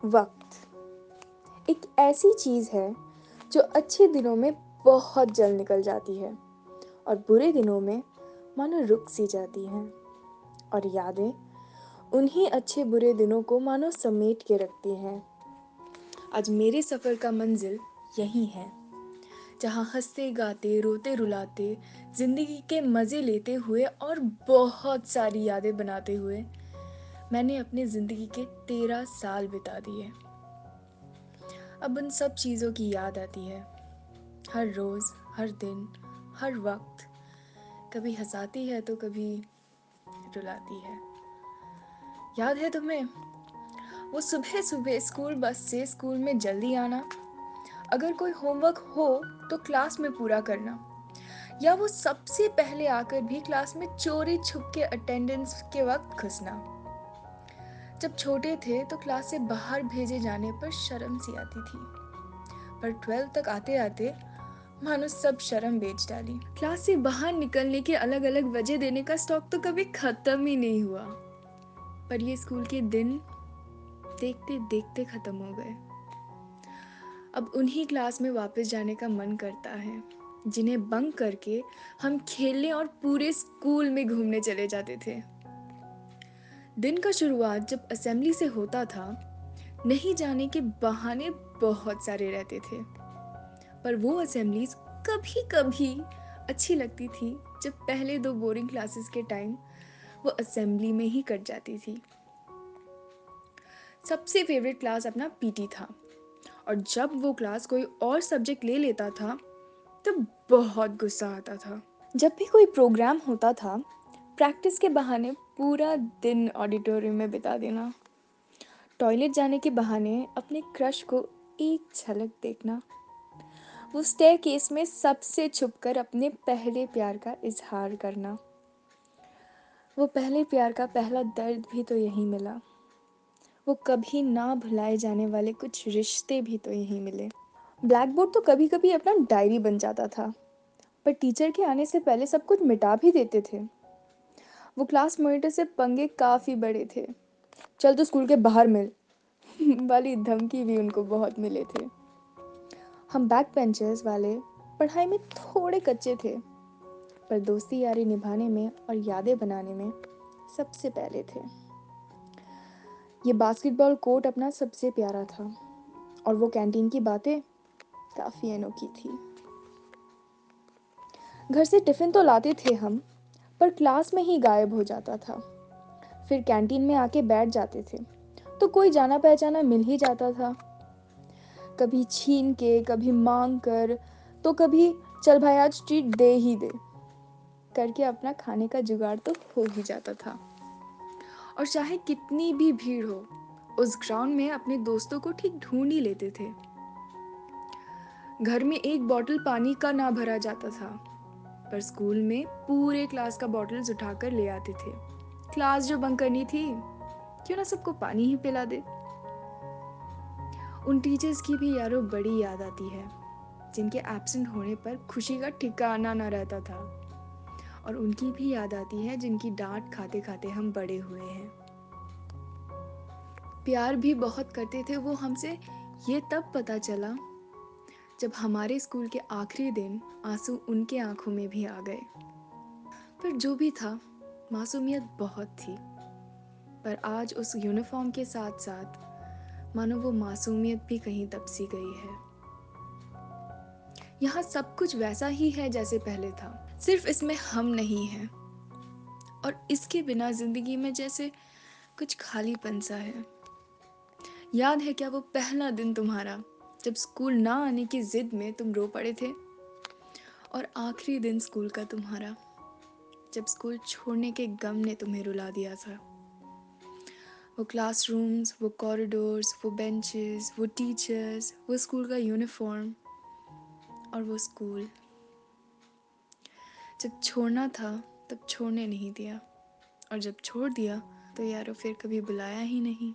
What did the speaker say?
वक्त एक ऐसी चीज़ है जो अच्छे दिनों में बहुत जल्द निकल जाती है और बुरे दिनों में मानो रुक सी जाती हैं। और यादें उन्हीं अच्छे बुरे दिनों को मानो समेट के रखती हैं। आज मेरे सफ़र का मंजिल यही है, जहाँ हंसते गाते रोते रुलाते ज़िंदगी के मज़े लेते हुए और बहुत सारी यादें बनाते हुए मैंने अपनी ज़िंदगी के 13 साल बिता दिए। अब उन सब चीज़ों की याद आती है, हर रोज़, हर दिन, हर वक्त। कभी हंसाती है तो कभी रुलाती है। याद है तुम्हें वो सुबह सुबह स्कूल बस से स्कूल में जल्दी आना, अगर कोई होमवर्क हो तो क्लास में पूरा करना, या वो सबसे पहले आकर भी क्लास में चोरी छुप के अटेंडेंस के वक्त घुसना। जब छोटे थे तो क्लास से बाहर भेजे जाने पर शर्म सी आती थी, पर 12 तक आते आते मानो सब शर्म बेच डाली। क्लास से बाहर निकलने के अलग अलग वजह देने का स्टॉक तो कभी खत्म ही नहीं हुआ, पर ये स्कूल के दिन देखते देखते खत्म हो गए। अब उन्हीं क्लास में वापस जाने का मन करता है जिन्हें बंक करके हम खेलने और पूरे स्कूल में घूमने चले जाते थे। दिन का शुरुआत जब असेंबली से होता था, नहीं जाने के बहाने बहुत सारे रहते थे, पर वो असेंबलीज कभी कभी अच्छी लगती थी जब पहले 2 बोरिंग क्लासेस के टाइम वो असेंबली में ही कट जाती थी। सबसे फेवरेट क्लास अपना पीटी था, और जब वो क्लास कोई और सब्जेक्ट ले लेता था तब बहुत गुस्सा आता था। जब भी कोई प्रोग्राम होता था, प्रैक्टिस के बहाने पूरा दिन ऑडिटोरियम में बिता देना, टॉयलेट जाने के बहाने अपने क्रश को एक झलक देखना, वो स्टेयरकेस में सबसे छुपकर अपने पहले प्यार का इजहार करना। वो पहले प्यार का पहला दर्द भी तो यहीं मिला। वो कभी ना भुलाए जाने वाले कुछ रिश्ते भी तो यहीं मिले। ब्लैक बोर्ड तो कभी कभी अपना डायरी बन जाता था, पर टीचर के आने से पहले सब कुछ मिटा भी देते थे। वो क्लास मॉनिटर से पंगे काफ़ी बड़े थे। चल तो स्कूल के बाहर मिल वाली धमकी भी उनको बहुत मिले थे। हम बैक बेंचर्स वाले पढ़ाई में थोड़े कच्चे थे, पर दोस्ती यारी निभाने में और यादें बनाने में सबसे पहले थे। ये बास्केटबॉल कोर्ट अपना सबसे प्यारा था, और वो कैंटीन की बातें काफ़ी अनोखी थी। घर से टिफ़िन तो लाते थे हम, पर क्लास में ही गायब हो जाता था। फिर कैंटीन में आके बैठ जाते थे तो कोई जाना पहचाना मिल ही जाता था, कभी छीन के, कभी मांग कर, तो कभी चल भाई आज ट्रीट दे ही दे करके अपना खाने का जुगाड़ तो हो ही जाता था। और चाहे कितनी भी भीड़ हो, उस ग्राउंड में अपने दोस्तों को ठीक ढूंढ ही लेते थे। घर में एक बॉटल पानी का ना भरा जाता था, पर स्कूल में पूरे क्लास का बॉटल्स उठाकर ले आते थे। क्लास जो बंक करनी थी, क्यों ना सबको पानी ही पिला दे। उन टीचर्स की भी यारों बड़ी याद आती है, जिनके एब्सेंट होने पर खुशी का ठिकाना ना रहता था। और उनकी भी याद आती है जिनकी डांट खाते खाते हम बड़े हुए हैं। प्यार भी बहुत करते थे वो हमसे, ये तब पता चला जब हमारे स्कूल के आखिरी दिन आंसू उनके आंखों में भी आ गए। पर जो भी था, मासूमियत बहुत थी। पर आज उस यूनिफॉर्म के साथ साथ मानो वो मासूमियत भी कहीं दबसी गई है। यहाँ सब कुछ वैसा ही है जैसे पहले था, सिर्फ इसमें हम नहीं हैं। और इसके बिना जिंदगी में जैसे कुछ खालीपन सा है। याद है क्या वो पहला दिन तुम्हारा, जब स्कूल ना आने की जिद में तुम रो पड़े थे? और आखिरी दिन स्कूल का तुम्हारा, जब स्कूल छोड़ने के गम ने तुम्हें रुला दिया था? वो क्लासरूम्स, वो कॉरिडोर्स, वो बेंचेस, वो टीचर्स, वो स्कूल का यूनिफॉर्म, और वो स्कूल जब छोड़ना था तब छोड़ने नहीं दिया, और जब छोड़ दिया तो यारो फिर कभी बुलाया ही नहीं।